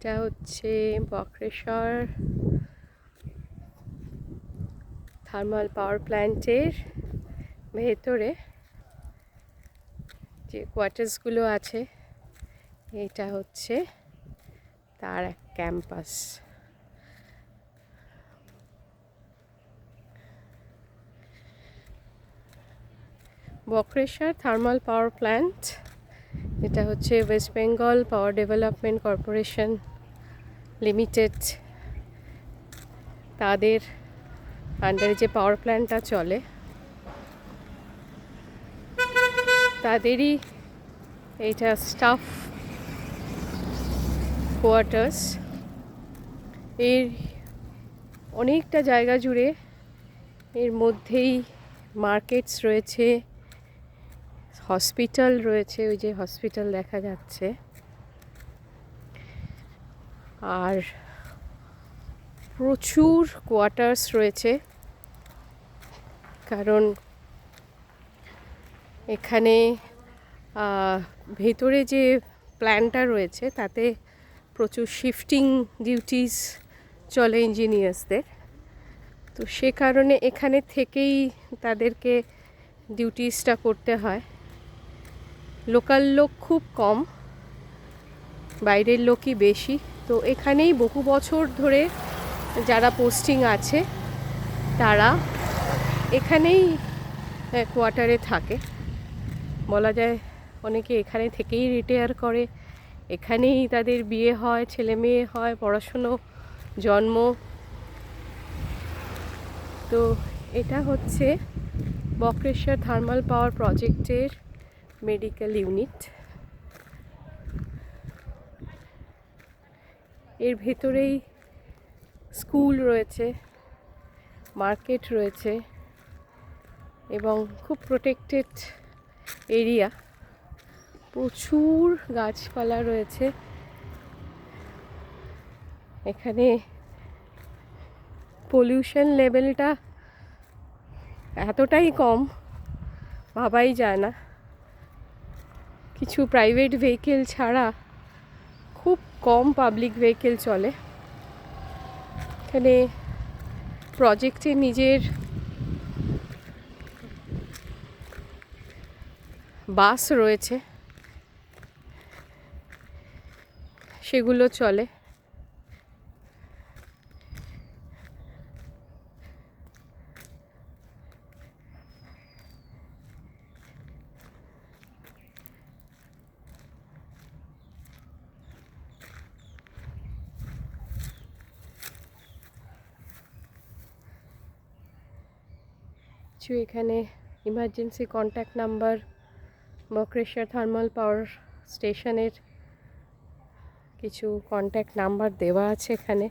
এটা হচ্ছে Bakreshwar thermal power প্ল্যান্টের ভেতরে যে কোয়ার্টার্সগুলো আছে, এটা হচ্ছে তার এক campus. Bakreshwar thermal power plant, এটা হচ্ছে West Bengal power development corporation limited, তাদের আন্ডারে যে পাওয়ার প্ল্যান্টটা চলে তাদেরই এইটা স্টাফ কোয়ার্টার্স। এর অনেকটা জায়গা জুড়ে এর মধ্যেই মার্কেটস রয়েছে, হসপিটাল রয়েছে, ওই যে হসপিটাল দেখা যাচ্ছে, আর প্রচুর কোয়ার্টার্স রয়েছে। কারণ এখানে ভেতরে যে প্ল্যানটা রয়েছে তাতে প্রচুর শিফটিং ডিউটিস চলে ইঞ্জিনিয়ার্সদের, তো সে কারণে এখানে থেকেই তাদেরকে ডিউটিসটা করতে হয়। লোকাল লোক খুব কম, বাইরের লোকই বেশি। তো এখানেই বহু বছর ধরে যারা পোস্টিং আছে তারা এখানেই কোয়ার্টারে থাকে। বলা যায় অনেকে এখানে থেকেই রিটায়ার করে, এখানেই তাদের বিয়ে হয়, ছেলে মেয়ে হয়, পড়াশুনো, জন্ম। তো এটা হচ্ছে বক্রেশ্বর থার্মাল পাওয়ার প্রজেক্টের মেডিকেল ইউনিট। এর ভেতরেই স্কুল রয়েছে, মার্কেট রয়েছে এবং খুব প্রোটেক্টেড এরিয়া, প্রচুর গাছপালা রয়েছে। এখানে পলিউশন লেভেলটা এতটাই কম ভাবাই যায় না। কিছু প্রাইভেট ভেহিকেল ছাড়া খুব কম পাবলিক ভেহিকেল চলে। এখানে প্রজেক্টে নিজের বাস রয়েছে, সেগুলো চলে। কিছু এখানে emergency contact number Bakreshwar thermal power স্টেশনের কিছু কন্ট্যাক্ট নাম্বার দেওয়া আছে এখানে।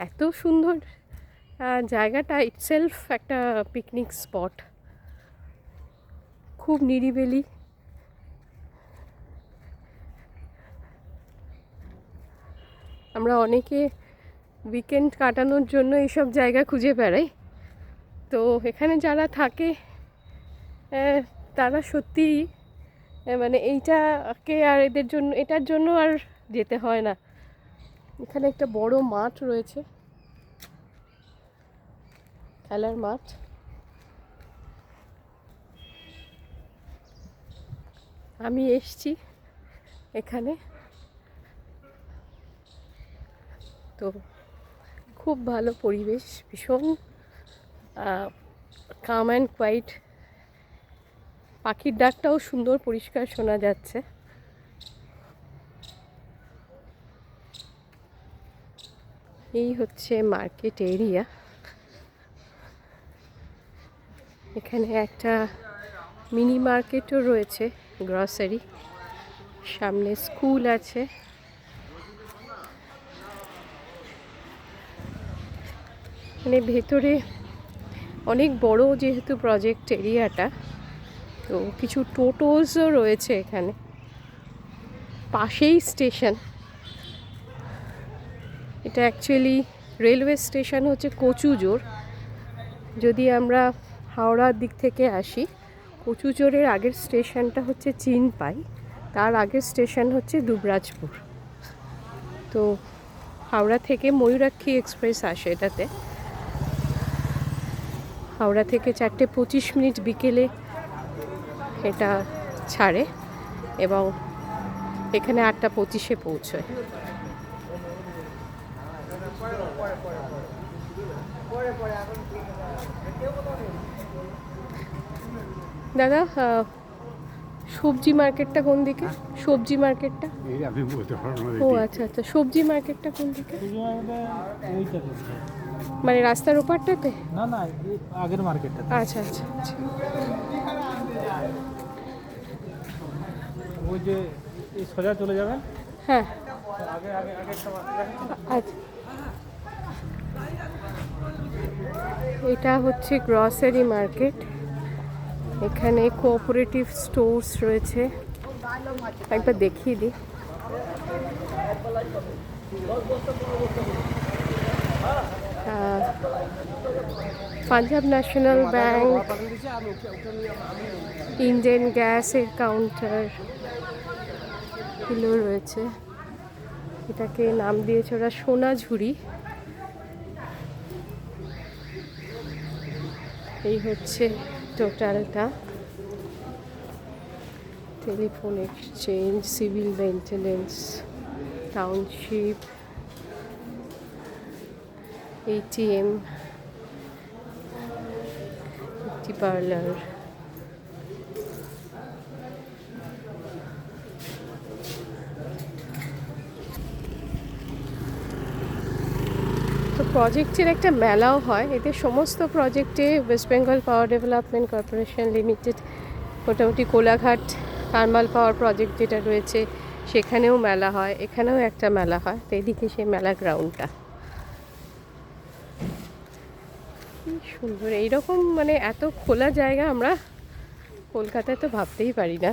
এত সুন্দর জায়গাটা ইটসেলফ একটা পিকনিক স্পট, খুব নিরিবিলি। আমরা অনেকে উইকেন্ড কাটানোর জন্য এইসব জায়গা খুঁজে বেড়াই, তো এখানে যারা থাকে তারা সত্যি মানে এইটাকে আর এদের জন্য, এটার জন্য আর যেতে হয় না। এখানে একটা বড় মাঠ রয়েছে, খেলার মাঠ। আমি এসছি এখানে, তো খুব ভালো পরিবেশ, ভীষণ কাম অ্যান্ড কোয়াইট। পাখির ডাকটাও সুন্দর পরিষ্কার শোনা যাচ্ছে। এই হচ্ছে মার্কেট এরিয়া। এখানে একটা মিনি মার্কেটও রয়েছে, গ্রসারি। সামনে স্কুল আছে। মানে ভেতরে অনেক বড় যেহেতু প্রজেক্ট এরিয়াটা, তো কিছু টোটোসও রয়েছে এখানে। পাশেই স্টেশন। এটা অ্যাকচুয়ালি রেলওয়ে স্টেশন হচ্ছে কচুজোর। যদি আমরা হাওড়ার দিক থেকে আসি, কচুজোরের আগের স্টেশনটা হচ্ছে চিনপাই, তার আগের স্টেশন হচ্ছে দুবরাজপুর। তো হাওড়া থেকে ময়ূরাক্ষী এক্সপ্রেস আসে এটাতে। হাওড়া থেকে 4:25 বিকেলে এটা ছাড়ে এবং এখানে 8:25 পৌঁছয়। দাদা, সবজি মার্কেটটা কোন দিকে? সবজি মার্কেটটা আমি বলতে পারবো না। ও আচ্ছা আচ্ছা, সবজি মার্কেটটা কোন দিকে? মানে রাস্তার ওপারটাতে? না না, আগের মার্কেটটা। আচ্ছা আচ্ছা আচ্ছা। ওই যে এই সোজা চলে যাবেন, হ্যাঁ আগে আগে আগে একটা আচ্ছা। এটা হচ্ছে গ্রসারি মার্কেট। এখানে কোঅপারেটিভ স্টোরস রয়েছে, একবার দেখিয়ে দিই। পাঞ্জাব ন্যাশনাল ব্যাংক, ইন্ডিয়ান গ্যাসের কাউন্টার এগুলো রয়েছে। এটাকে নাম দিয়েছে ওরা সোনাঝুরি। এই হচ্ছে টোটালটা। Telephone exchange, civil maintenance, township, ATM, beauty parlour. তো প্রজেক্টের একটা মেলাও হয় এতে। সমস্ত প্রজেক্টে West Bengal power development corporation limited, মোটামুটি কোলাঘাট থার্মাল পাওয়ার প্রজেক্ট যেটা রয়েছে সেখানেও মেলা হয়, এখানেও একটা মেলা হয়। তো এদিকে সেই মেলা গ্রাউন্ডটা কি সুন্দর। এইরকম মানে এত খোলা জায়গা আমরা কলকাতায় তো ভাবতেই পারি না।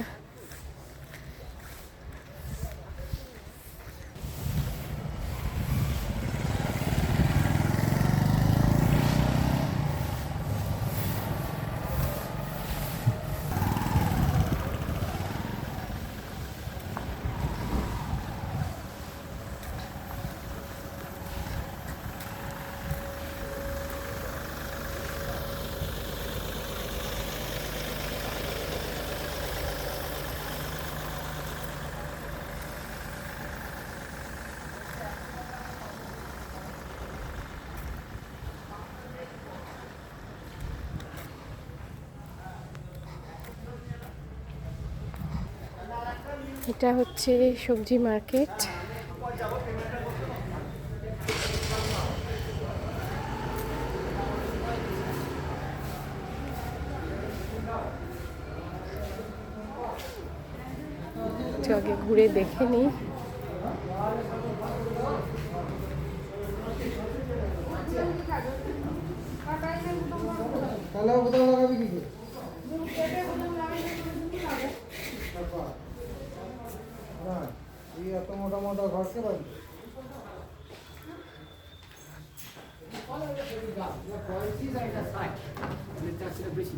এটা হচ্ছে সবজি মার্কেট। একটু আগে ঘুরে দেখে নিই। এত মোটা মোটা ঘরকে পারি বেশি